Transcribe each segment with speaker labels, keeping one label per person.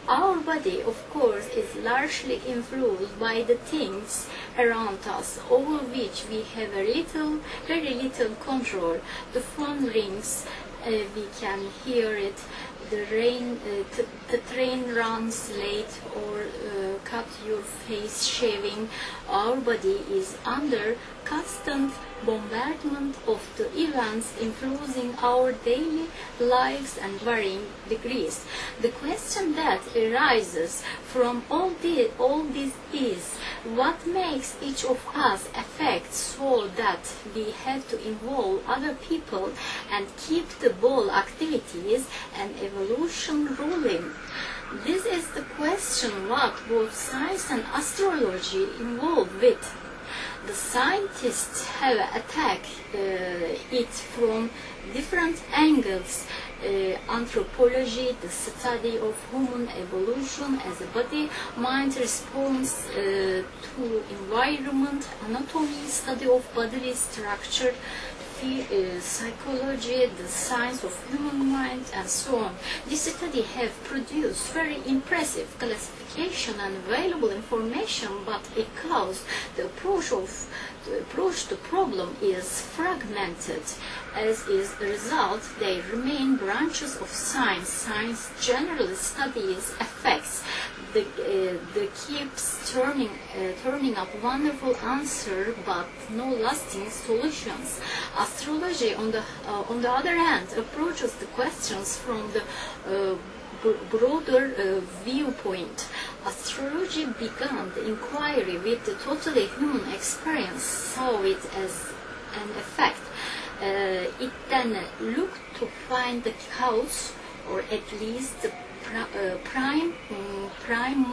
Speaker 1: Our body, of course, is largely influenced by the things around us, over which we have very little control. The phone rings, we can hear it. The train runs late, or cut your face shaving. Our body is under constant bombardment of the events influencing our daily lives and varying degrees. The question that arises from all this is, what makes each of us affect so that we have to involve other people and keep the ball activities and evolution ruling? This is the question what both science and astrology involved with. The scientists have attacked it from different angles. Anthropology, the study of human evolution as a body-mind response to environment, anatomy, study of bodily structure, psychology, the science of human mind, and so on. This study have produced very impressive classification and valuable information, but because the approach to problem is fragmented. As is the result, they remain branches of science. Science generally studies effects. The keeps turning up wonderful answer, but no lasting solutions. Astrology, on the other hand, approaches the questions from the broader viewpoint. Astrology began the inquiry with the totally human experience, saw it as an effect. It then looked to find the cause, or at least the prime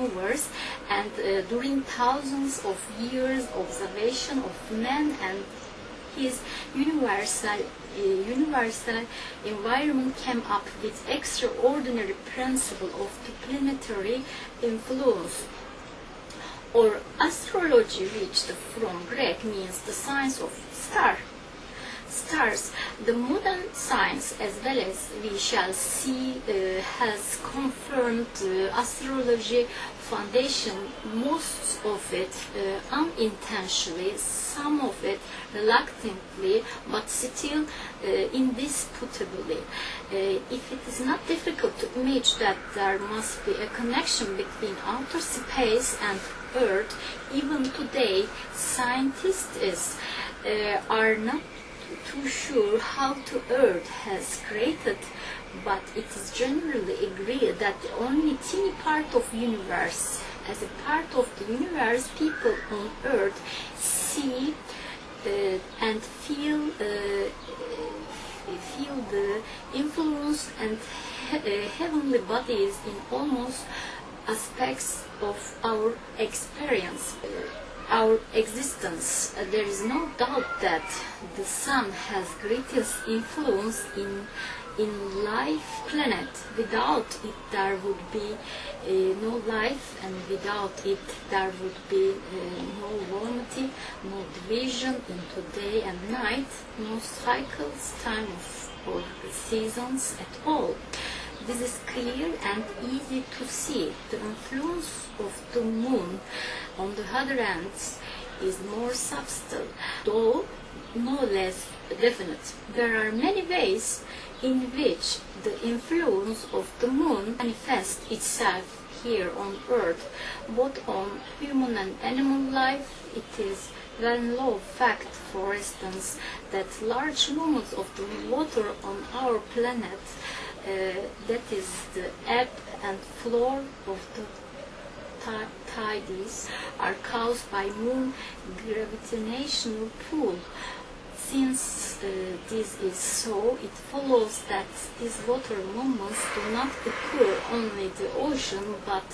Speaker 1: movers, and during thousands of years observation of man and his universal environment came up with extraordinary principle of the planetary influence, or astrology, which from Greek means the science of stars. The modern science, as well as we shall see, has confirmed astrology foundation, most of it unintentionally, some of it reluctantly, but still indisputably. If it is not difficult to imagine that there must be a connection between outer space and Earth, even today scientists are not too sure how the Earth has created, but it is generally agreed that the only teeny part of the universe, as a part of the universe, people on Earth see and feel the influence and heavenly bodies in almost aspects of our experience. Our existence. There is no doubt that the sun has greatest influence in life planet. Without it there would be no life, and without it there would be no warmth, no division into day and night, no cycles, times or seasons at all. This is clear and easy to see. The influence of the moon, on the other hand, is more subtle, though no less definite. There are many ways in which the influence of the moon manifests itself here on Earth, both on human and animal life. It is well-known fact, for instance, that large volumes of the water on our planet, that is the ebb and flow of the tides, are caused by moon gravitational pull. Since this is so, it follows that these water movements do not occur only in the ocean, but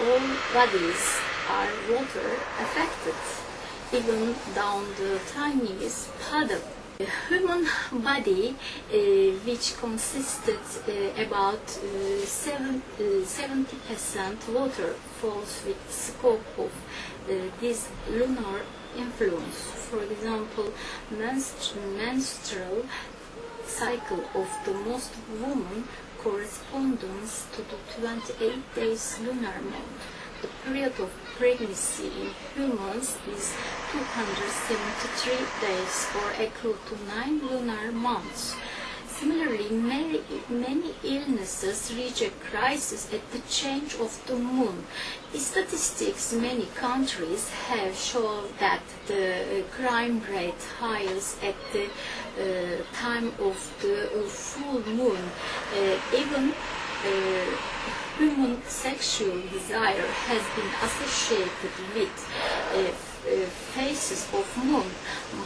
Speaker 1: all bodies are water affected, even down the tiniest puddle. The human body, which consisted about 70% water, falls with scope of this lunar influence. For example, menstrual cycle of the most women corresponds to the 28 days lunar month. The period of pregnancy in humans is 273 days, or equal to 9 lunar months. Similarly, many illnesses reach a crisis at the change of the moon. Statistics in many countries have shown that the crime rate highest at the time of the full moon. Even human sexual desire has been associated with phases of moon,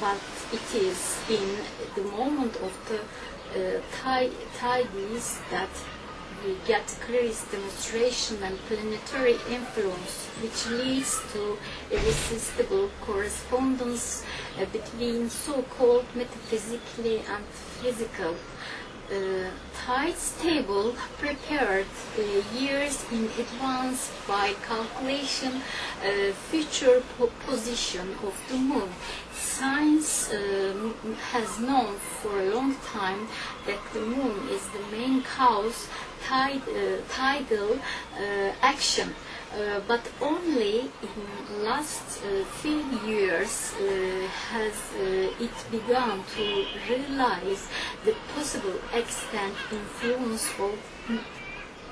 Speaker 1: but it is in the moment of the tides that we get clearest demonstration and planetary influence, which leads to irresistible correspondence between so-called metaphysically and physical. Tides table prepared years in advance by calculation future position of the moon. Science has known for a long time that the moon is the main cause tidal action, but only in last few years has it begun to realize the possible extent influence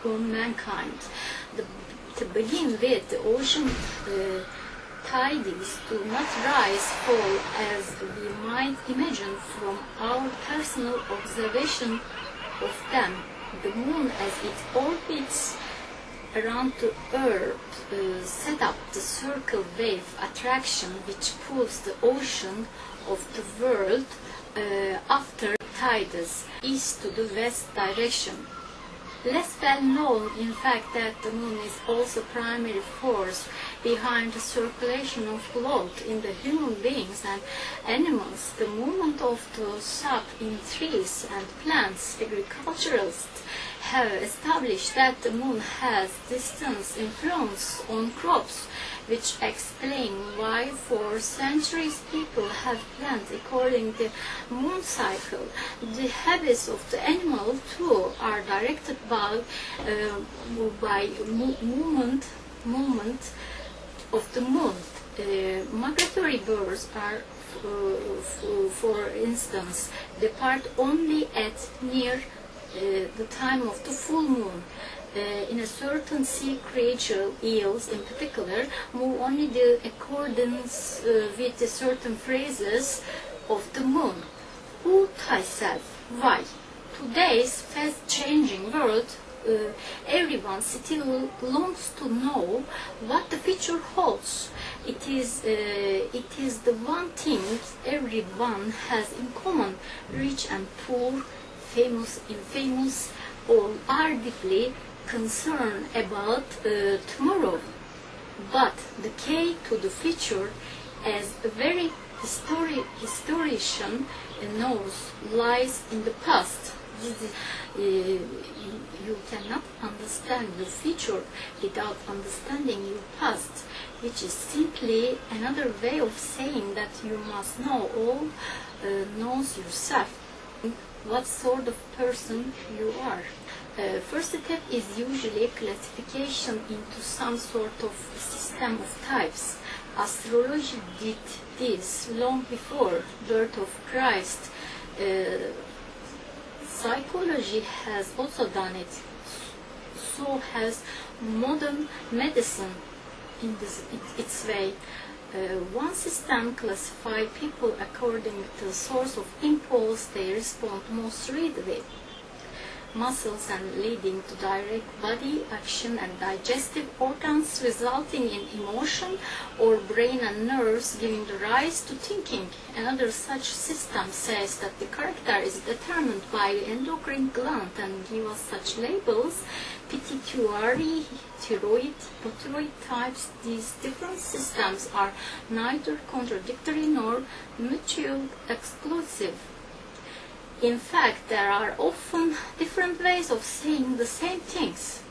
Speaker 1: on mankind. To begin with, the ocean tides do not rise, fall as we might imagine from our personal observation of them. The moon, as it orbits around the Earth, set up the circle wave attraction which pulls the ocean of the world after tides east to the west direction. Less well known, in fact, that the moon is also primary force behind the circulation of blood in the human beings and animals. The movement of the sap in trees and plants. Agriculturalists have established that the moon has distance influence on crops, which explain why for centuries people have planted according to the moon cycle. The habits of the animal too are directed by movement of the moon. Migratory birds are, for instance, depart only at near the time of the full moon. In a certain sea creature, eels in particular, move only in accordance with the certain phases of the moon. Who thyself? Why? Today's fast-changing world, everyone still longs to know what the future holds. It is the one thing everyone has in common. Rich and poor, famous, infamous, all are deeply concerned about tomorrow. But the key to the future, as a very historian knows, lies in the past. You cannot understand your future without understanding your past, which is simply another way of saying that you must know all knows yourself, what sort of person you are. First step is usually classification into some sort of system of types. Astrology did this long before birth of Christ. Psychology has also done it. So has modern medicine in its way. One system classifies people according to the source of impulse they respond most readily. Muscles and leading to direct body action and digestive organs resulting in emotion, or brain and nerves giving rise to thinking. Another such system says that the character is determined by the endocrine gland and give us such labels: pituitary, thyroid, hypothyroid types. These different systems are neither contradictory nor mutually exclusive. In fact, there are often different ways of saying the same things.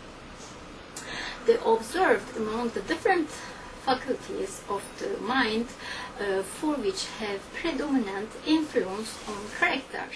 Speaker 1: They observed among the different faculties of the mind for which have predominant influence on character.